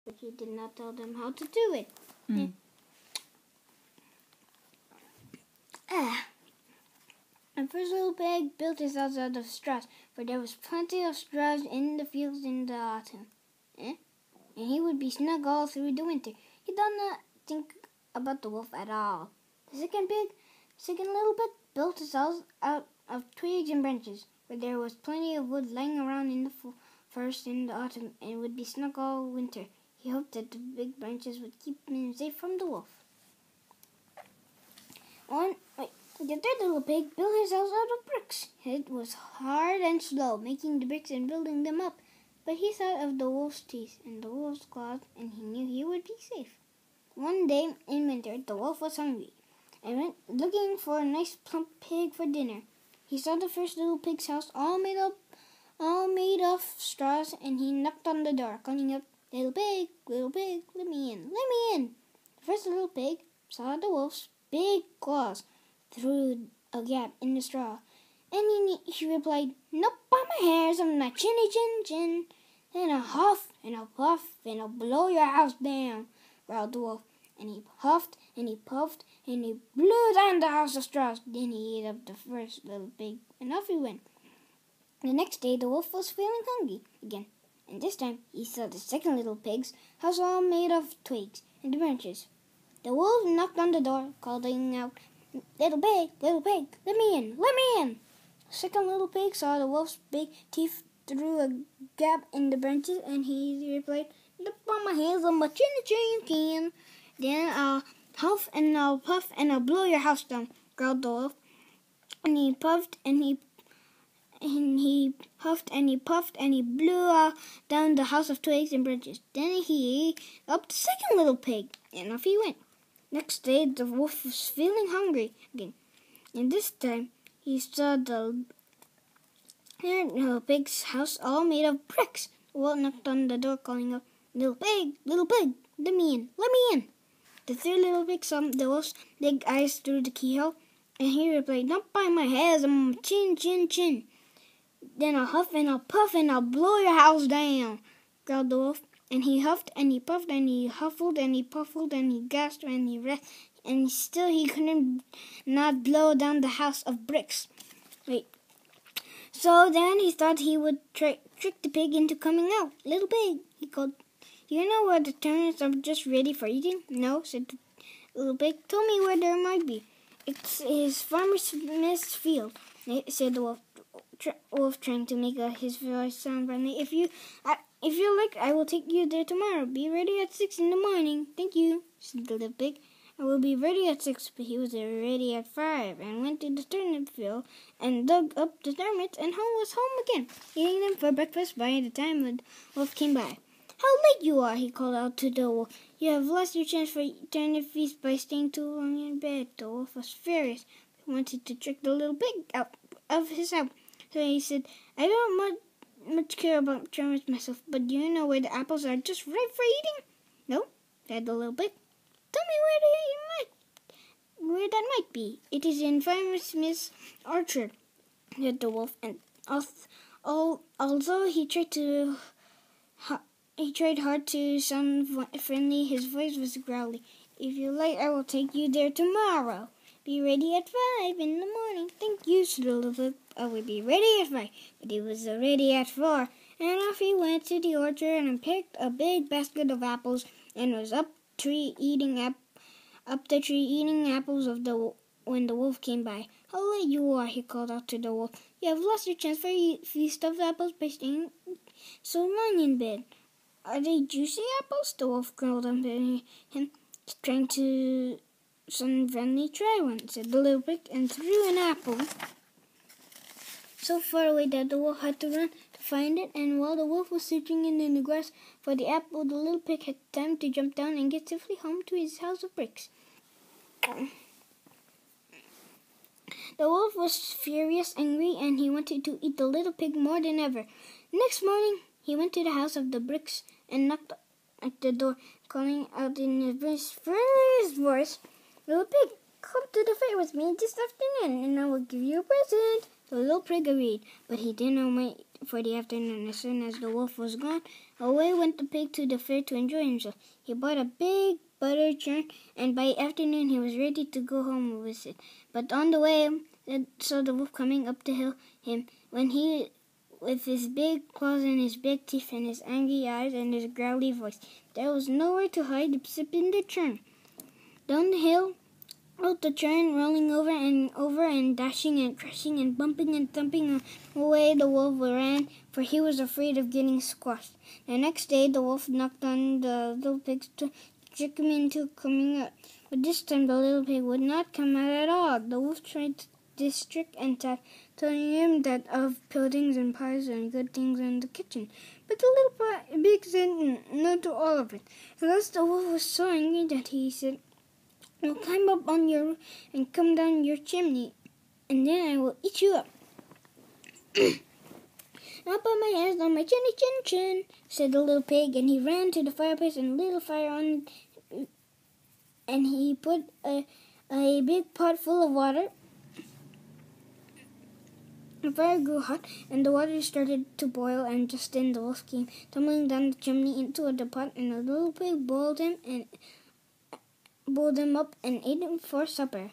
but he did not tell them how to do it. And first little pig built his house out of straws, for there was plenty of straws in the fields in the autumn. And he would be snug all through the winter. He did not think about the wolf at all. The second little pig built his house out of twigs and branches, where there was plenty of wood lying around in the forest in the autumn, and would be snug all winter. He hoped that the big branches would keep him safe from the wolf. The third little pig built his house out of bricks. It was hard and slow, making the bricks and building them up, but he thought of the wolf's teeth and the wolf's claws, and he knew he would be safe. One day in winter, the wolf was hungry and went looking for a nice plump pig for dinner. He saw the first little pig's house all made of straws, and he knocked on the door, calling out, little pig, let me in, let me in." The first little pig saw the wolf's big claws through a gap in the straw, and he replied, "Not by my hairs on my chinny chin. Then I'll huff and I'll puff and I'll blow your house down," growled the wolf. And he huffed and he puffed and he blew down the house of straws. Then he ate up the first little pig, and off he went. The next day the wolf was feeling hungry again, and this time he saw the second little pig's house all made of twigs and branches. The wolf knocked on the door, calling out, little pig, let me in, let me in." The second little pig saw the wolf's big teeth through a gap in the branches, and he replied, "Look on my hands on my chinny chin. Then I'll huff and I'll puff and I'll blow your house down," growled the wolf. And he puffed and he huffed and he puffed and he blew down the house of twigs and branches. Then he ate up the second little pig, and off he went. Next day the wolf was feeling hungry again, and this time he saw the third little pig's house all made of bricks. The wolf knocked on the door, calling out, little pig, let me in, let me in." The third little pig saw the wolf's big eyes through the keyhole, and he replied, "Not by my hairs on my chin. Then I'll huff and I'll puff and I'll blow your house down," growled the wolf. And he huffed and he puffed and he huffled and he puffled and he gasped and he breathed, and still he couldn't not blow down the house of bricks. So then he thought he would trick the pig into coming out. "Little pig," he called, "do you know where the turnips are just ready for eating?" "No," said the little pig. "Tell me where there might be." "It's his Farmer Smith's field," said the wolf, trying to make his voice sound friendly. If you like, I will take you there tomorrow. Be ready at 6 in the morning." "Thank you," said the little pig. "I will be ready at 6, but he was ready at 5, and went to the turnip field and dug up the turnips, and was home again, eating them for breakfast by the time the wolf came by. "How late you are," he called out to the wolf. "You have lost your chance for turnip feast by staying too long in bed." The wolf was furious. He wanted to trick the little pig out of his house. So he said, "I don't much care about turnips myself, but do you know where the apples are just ripe for eating?" "No," said the little pig. "Tell me where that might be." "It is in Farmer Smith's orchard," said the wolf. And although he tried hard to sound friendly, his voice was growly. "If you like, I will take you there tomorrow. Be ready at 5 in the morning." "Thank you," said the little pig. "I will be ready at 5. But he was ready at 4. And off he went to the orchard and picked a big basket of apples, and was up the tree eating apples when the wolf came by. "How late you are," he called out to the wolf. "You have lost your chance for a feast of apples by staying so long in bed." "Are they juicy apples?" the wolf growled at him, trying to sound friendly. "Try one," said the little pig, and threw an apple so far away that the wolf had to run to find it. And while the wolf was searching in the grass for the apple, the little pig had time to jump down and get safely home to his house of bricks. The wolf was furious, angry, and he wanted to eat the little pig more than ever. Next morning, he went to the house of the bricks and knocked at the door, calling out in his friendliest voice, "Little pig, come to the fair with me this afternoon, and I will give you a present." The The little pig agreed, but he didn't wait for the afternoon. As soon as the wolf was gone, away went the pig to the fair to enjoy himself. He bought a big butter churn, and by afternoon he was ready to go home with it. But on the way, saw the wolf coming up to hill him, when he, with his big claws and his big teeth and his angry eyes and his growly voice, there was nowhere to hide except in the churn. Down the hill rolled the churn, rolling over and dashing and crashing and bumping and thumping away. The wolf ran, for he was afraid of getting squashed. The next day the wolf knocked on the little pig's to trick him into coming out. But this time the little pig would not come out at all. The wolf tried this trick and that, telling him that of puddings and pies and good things in the kitchen. But the little pig said no to all of it. At last the wolf was so angry that he said, "I'll climb up on your roof and come down your chimney, and then I will eat you up." "I'll put my hands on my chinny chin chin," said the little pig, and he ran to the fireplace and lit a fire on it, and he put a big pot full of water. The fire grew hot, and the water started to boil, and just then the wolf came tumbling down the chimney into the pot, and the little pig boiled him up and ate him for supper.